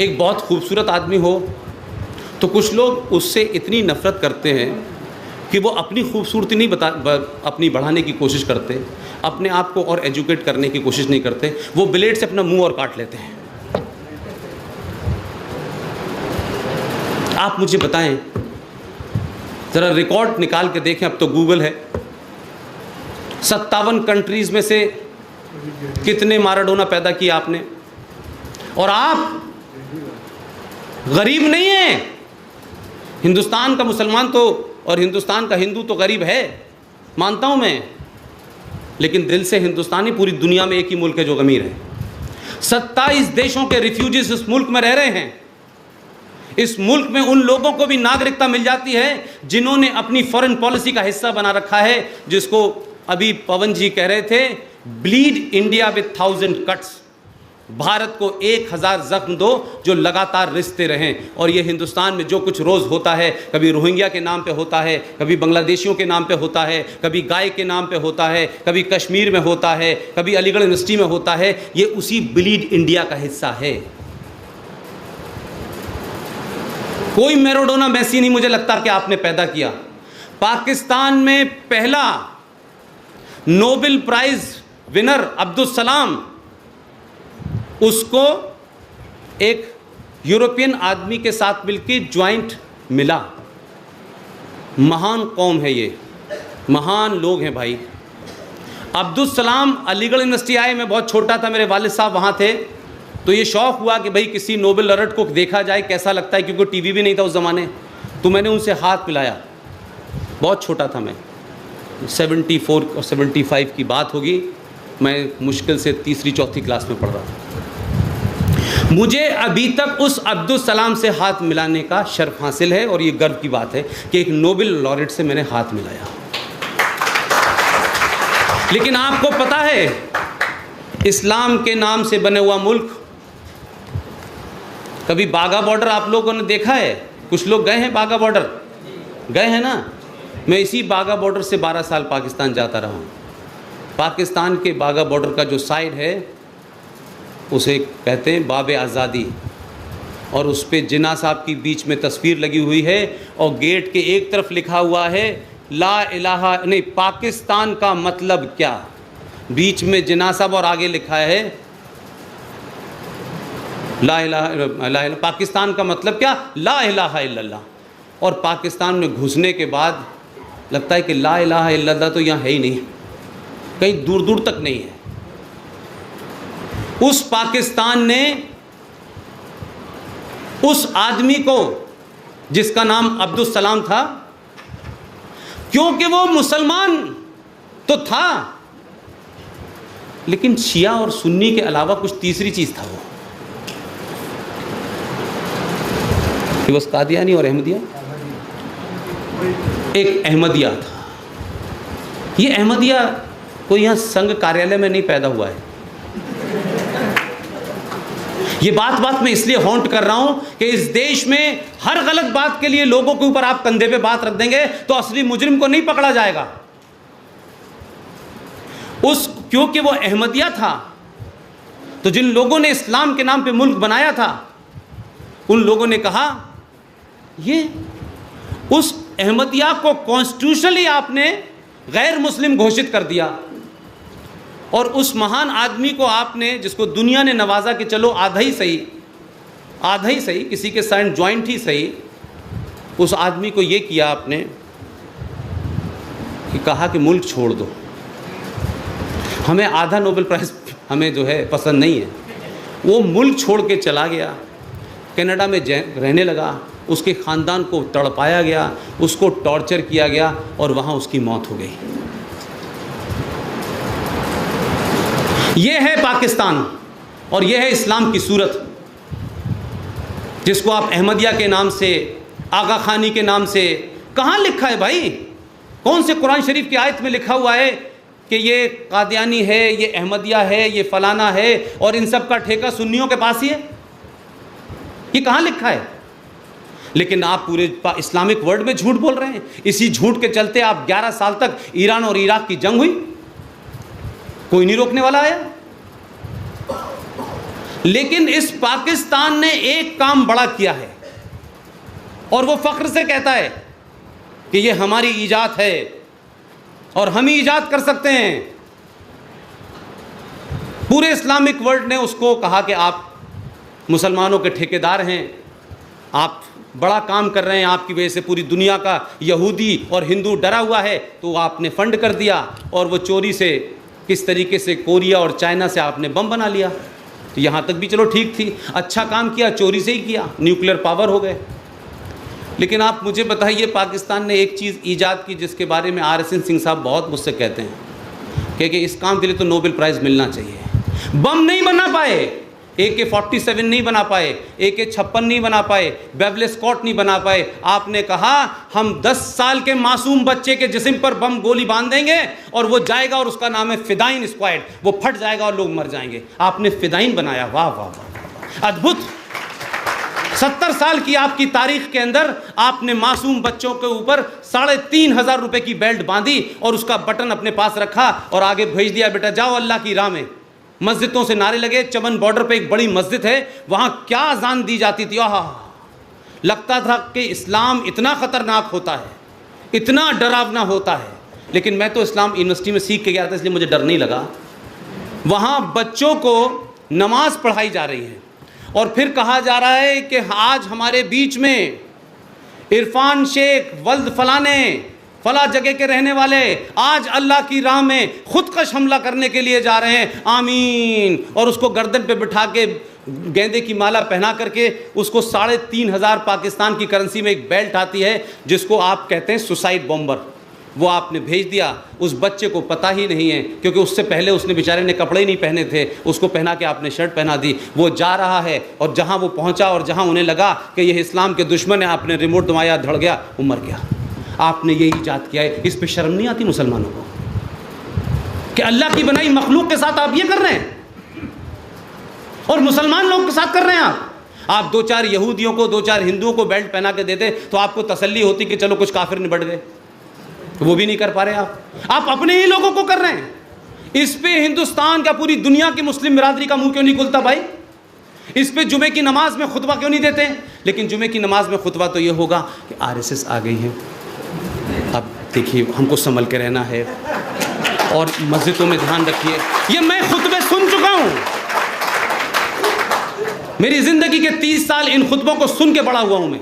एक बहुत खूबसूरत आदमी हो तो कुछ लोग उससे इतनी नफ़रत करते हैं कि वो अपनी खूबसूरती नहीं अपनी बढ़ाने की कोशिश करते, अपने आप को और एजुकेट करने की कोशिश नहीं करते, वो ब्लेड से अपना मुंह और काट लेते हैं। आप मुझे बताएं, ज़रा रिकॉर्ड निकाल के देखें, अब तो गूगल है, 57 कंट्रीज़ में से कितने माराडोना पैदा किए आपने, और आप गरीब नहीं हैं। हिंदुस्तान का मुसलमान तो और हिंदुस्तान का हिंदू तो गरीब है, मानता हूं मैं, लेकिन दिल से हिंदुस्तानी पूरी दुनिया में एक ही मुल्क है जो अमीर है। 27 देशों के रिफ्यूजीज इस मुल्क में रह रहे हैं। इस मुल्क में उन लोगों को भी नागरिकता मिल जाती है जिन्होंने अपनी फॉरेन पॉलिसी का हिस्सा बना रखा है, जिसको अभी पवन जी कह रहे थे, bleed India with 1000 cuts. Bharat को 1000 जख्म दो जो लगातार रिश्ते रहें। और ये हिंदुस्तान में जो कुछ रोज़ होता है, कभी रोहिंग्या के नाम पे होता है, कभी बांग्लादेशियों के नाम पे होता है, कभी गाय के नाम पे होता है, कभी कश्मीर में होता है, कभी अलीगढ़ यूनिवर्सिटी में होता है, ये उसी ब्लीड इंडिया का हिस्सा है। कोई मैराडोना मेसी नहीं मुझे लगता कि आपने पैदा किया। पाकिस्तान में पहला Nobel prize winner Abdul Salam, उसको एक यूरोपियन आदमी के साथ मिलकर ज्वाइंट मिला। महान कौम है ये, महान लोग हैं भाई। अब्दुल सलाम अलीगढ़ यूनिवर्सिटी आए, मैं बहुत छोटा था, मेरे वालिद साहब वहाँ थे, तो ये शौक़ हुआ कि भाई किसी नोबेल लॉरेट को देखा जाए कैसा लगता है, क्योंकि टीवी भी नहीं था उस ज़माने। तो मैंने उनसे हाथ मिलाया, बहुत छोटा था मैं, 74 और 75 की बात होगी, मैं मुश्किल से तीसरी चौथी क्लास में पढ़ रहा था। मुझे अभी तक उस अब्दुल सलाम से हाथ मिलाने का शर्फ हासिल है, और ये गर्व की बात है कि एक नोबेल लॉरेट से मैंने हाथ मिलाया। लेकिन आपको पता है, इस्लाम के नाम से बने हुआ मुल्क, कभी बाघा बॉर्डर आप लोगों ने देखा है? कुछ लोग गए हैं बाघा बॉर्डर, गए हैं ना? मैं इसी बाघा बॉर्डर से 12 साल पाकिस्तान जाता रहा हूँ। पाकिस्तान के बाघा बॉर्डर का जो साइड है उसे कहते हैं बाब आज़ादी, और उस पर जिन्ना साहब की बीच में तस्वीर लगी हुई है, और गेट के एक तरफ लिखा हुआ है ला इलाहा, नहीं, पाकिस्तान का मतलब क्या, बीच में जिन्ना साहब और आगे लिखा है ला इलाहा, पाकिस्तान का मतलब क्या, ला इलाहा इल्लल्लाह। और पाकिस्तान में घुसने के बाद लगता है कि ला इलाहा इल्लल्लाह तो यहाँ है ही नहीं, कहीं दूर दूर तक नहीं है। उस पाकिस्तान ने उस आदमी को, जिसका नाम अब्दुल सलाम था, क्योंकि वो मुसलमान तो था, लेकिन शिया और सुन्नी के अलावा कुछ तीसरी चीज था, वो बस कादियानी और अहमदिया, एक अहमदिया था। ये अहमदिया कोई यहाँ संघ कार्यालय में नहीं पैदा हुआ है। ये बात मैं इसलिए हॉन्ट कर रहा हूं कि इस देश में हर गलत बात के लिए लोगों के ऊपर आप कंधे पे बात रख देंगे तो असली मुजरिम को नहीं पकड़ा जाएगा। क्योंकि वो अहमदिया था, तो जिन लोगों ने इस्लाम के नाम पे मुल्क बनाया था, उन लोगों ने कहा ये उस अहमदिया को कॉन्स्टिट्यूशनली आपने गैर मुस्लिम घोषित कर दिया, और उस महान आदमी को आपने, जिसको दुनिया ने नवाजा कि चलो आधा ही सही, किसी के साथ ज्वाइंट ही सही, उस आदमी को ये किया आपने कि कहा कि मुल्क छोड़ दो, हमें आधा नोबेल प्राइज़ हमें जो है पसंद नहीं है। वो मुल्क छोड़ के चला गया, कनाडा में रहने लगा, उसके ख़ानदान को तड़पाया गया, उसको टॉर्चर किया गया, और वहाँ उसकी मौत हो गई। ये है पाकिस्तान, और ये है इस्लाम की सूरत, जिसको आप अहमदिया के नाम से, आगा खानी के नाम से, कहाँ लिखा है भाई? कौन से कुरान शरीफ की आयत में लिखा हुआ है कि ये कादियानी है, ये अहमदिया है, ये फलाना है, और इन सब का ठेका सुन्नियों के पास ही है? ये कहाँ लिखा है? लेकिन आप पूरे इस्लामिक वर्ल्ड में झूठ बोल रहे हैं। इसी झूठ के चलते आप 11 साल तक, ईरान और इराक की जंग हुई, कोई नहीं रोकने वाला आया। लेकिन इस पाकिस्तान ने एक काम बड़ा किया है और वो फख्र से कहता है कि ये हमारी ईजाद है और हम ही ईजाद कर सकते हैं। पूरे इस्लामिक वर्ल्ड ने उसको कहा कि आप मुसलमानों के ठेकेदार हैं, आप बड़ा काम कर रहे हैं, आपकी वजह से पूरी दुनिया का यहूदी और हिंदू डरा हुआ है, तो आपने फंड कर दिया और वो चोरी से किस तरीके से कोरिया और चाइना से आपने बम बना लिया। तो यहाँ तक भी चलो ठीक थी, अच्छा काम किया, चोरी से ही किया, न्यूक्लियर पावर हो गए। लेकिन आप मुझे बताइए, पाकिस्तान ने एक चीज़ ईजाद की जिसके बारे में RSN सिंह साहब बहुत मुझसे कहते हैं कि इस काम के लिए तो नोबेल प्राइज़ मिलना चाहिए। बम नहीं बना पाए, AK-47 नहीं बना पाए, AK-56 नहीं बना पाए, बेवले स्कॉट नहीं बना पाए। आपने कहा हम 10 साल के मासूम बच्चे के जिस्म पर बम गोली बांध देंगे और वो जाएगा और उसका नाम है फिदाइन स्क्वाड, वो फट जाएगा और लोग मर जाएंगे। आपने फिदाइन बनाया, वाह वाह वाह, अद्भुत। 70 साल की आपकी तारीख के अंदर आपने मासूम बच्चों के ऊपर 3,500 रुपए की बेल्ट बांधी और उसका बटन अपने पास रखा और आगे भेज दिया, बेटा जाओ अल्लाह की राह में। मस्जिदों से नारे लगे, चमन बॉर्डर पे एक बड़ी मस्जिद है, वहाँ क्या अजान दी जाती थी, आहा, लगता था कि इस्लाम इतना ख़तरनाक होता है, इतना डरावना होता है। लेकिन मैं तो इस्लाम यूनिवर्सिटी में सीख के गया था, इसलिए मुझे डर नहीं लगा। वहाँ बच्चों को नमाज पढ़ाई जा रही है और फिर कहा जा रहा है कि आज हमारे बीच में इरफान शेख वल्द फलाने फला जगह के रहने वाले आज अल्लाह की राह में खुदकश हमला करने के लिए जा रहे हैं, आमीन। और उसको गर्दन पे बिठा के गेंदे की माला पहना करके उसको 3,500 पाकिस्तान की करेंसी में एक बेल्ट आती है जिसको आप कहते हैं सुसाइड बॉम्बर, वो आपने भेज दिया। उस बच्चे को पता ही नहीं है, क्योंकि उससे पहले उसने बेचारे ने कपड़े ही नहीं पहने थे, उसको पहना के आपने शर्ट पहना दी। वो जा रहा है और जहाँ वो पहुँचा और जहाँ उन्हें लगा कि यह इस्लाम के दुश्मन है, आपने रिमोट दबाया, धड़ गया, वो मर गया। आपने ये ईजाद किया है। इस पे शर्म नहीं आती मुसलमानों को कि अल्लाह की बनाई मखलूक के साथ आप ये कर रहे हैं और मुसलमान लोग के साथ कर रहे हैं। आप 2-4 यहूदियों को 2-4 हिंदुओं को बेल्ट पहना के देते तो आपको तसल्ली होती कि चलो कुछ काफिर निपट गए, वो भी नहीं कर पा रहे आप अपने ही लोगों को कर रहे हैं। इस पे हिंदुस्तान का, पूरी दुनिया की मुस्लिम बिरादरी का मुंह क्यों नहीं खुलता भाई? इस पे जुमे की नमाज में खुतबा क्यों नहीं देते? लेकिन जुमे की नमाज में खुतबा तो ये होगा कि RSS आ गई है, अब देखिए हमको संभल के रहना है और मस्जिदों में ध्यान रखिए। ये मैं खुतबे सुन चुका हूँ, मेरी जिंदगी के 30 साल इन खुतबों को सुन के बड़ा हुआ हूँ मैं।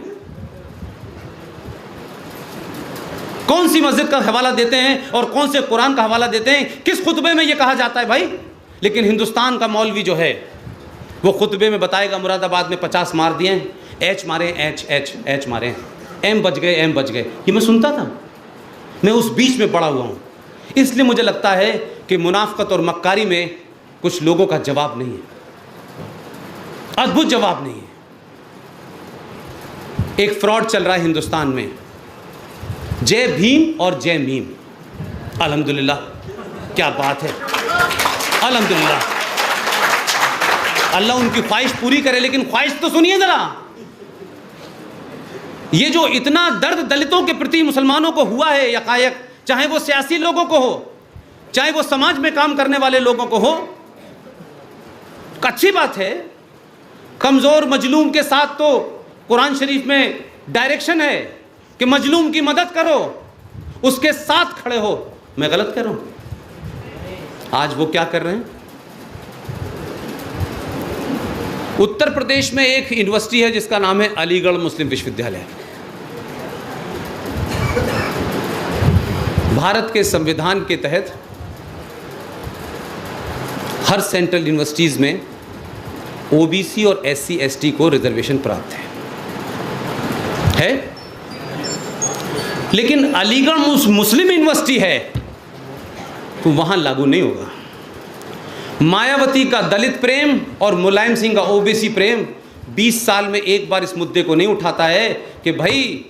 कौन सी मस्जिद का हवाला देते हैं और कौन से कुरान का हवाला देते हैं, किस खुतबे में ये कहा जाता है भाई? लेकिन हिंदुस्तान का मौलवी जो है वो खुतबे में बताएगा मुरादाबाद में 50 मार दिए, H मारे, H मारे, M बच गए, M बच गए। ये मैं सुनता था, मैं उस बीच में पड़ा हुआ हूँ। इसलिए मुझे लगता है कि मुनाफकत और मक्कारी में कुछ लोगों का जवाब नहीं है, अद्भुत जवाब नहीं है। एक फ्रॉड चल रहा है हिंदुस्तान में, जय भीम और जय मीम। अल्हम्दुलिल्लाह, क्या बात है, अल्हम्दुलिल्लाह। अल्लाह उनकी ख्वाहिश पूरी करे, लेकिन ख्वाहिश तो सुनिए जरा। ये जो इतना दर्द दलितों के प्रति मुसलमानों को हुआ है यकायक, चाहे वो सियासी लोगों को हो, चाहे वो समाज में काम करने वाले लोगों को हो, अच्छी बात है। कमज़ोर मजलूम के साथ तो कुरान शरीफ में डायरेक्शन है कि मजलूम की मदद करो, उसके साथ खड़े हो। मैं गलत कह रहा हूँ? आज वो क्या कर रहे हैं? उत्तर प्रदेश में एक यूनिवर्सिटी है जिसका नाम है अलीगढ़ मुस्लिम विश्वविद्यालय। भारत के संविधान के तहत हर सेंट्रल यूनिवर्सिटीज़ में OBC और SC ST को रिजर्वेशन प्राप्त है। लेकिन अलीगढ़ मुस्लिम यूनिवर्सिटी है तो वहाँ लागू नहीं होगा। मायावती का दलित प्रेम और मुलायम सिंह का OBC प्रेम 20 साल में एक बार इस मुद्दे को नहीं उठाता है कि भाई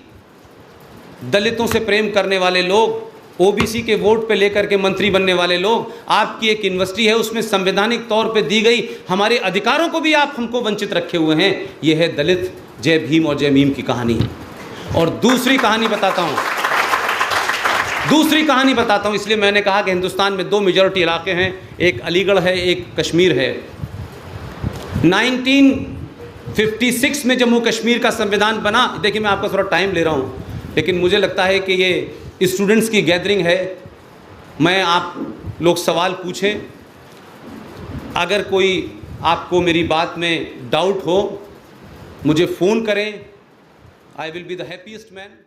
दलितों से प्रेम करने वाले लोग, OBC के वोट पे लेकर के मंत्री बनने वाले लोग, आपकी एक यूनिवर्सिटी है उसमें संवैधानिक तौर पे दी गई हमारे अधिकारों को भी आप हमको वंचित रखे हुए हैं। यह है दलित जय भीम और जय मीम की कहानी। और दूसरी कहानी बताता हूँ, इसलिए मैंने कहा कि हिंदुस्तान में 2 मेजॉरिटी इलाके हैं, एक अलीगढ़ है, एक कश्मीर है। 1956 में जम्मू कश्मीर का संविधान बना। देखिए मैं आपका थोड़ा टाइम ले रहा हूँ, लेकिन मुझे लगता है कि ये स्टूडेंट्स की गैदरिंग है। मैं आप लोग सवाल पूछें, अगर कोई आपको मेरी बात में डाउट हो मुझे फ़ोन करें। I will be the happiest man.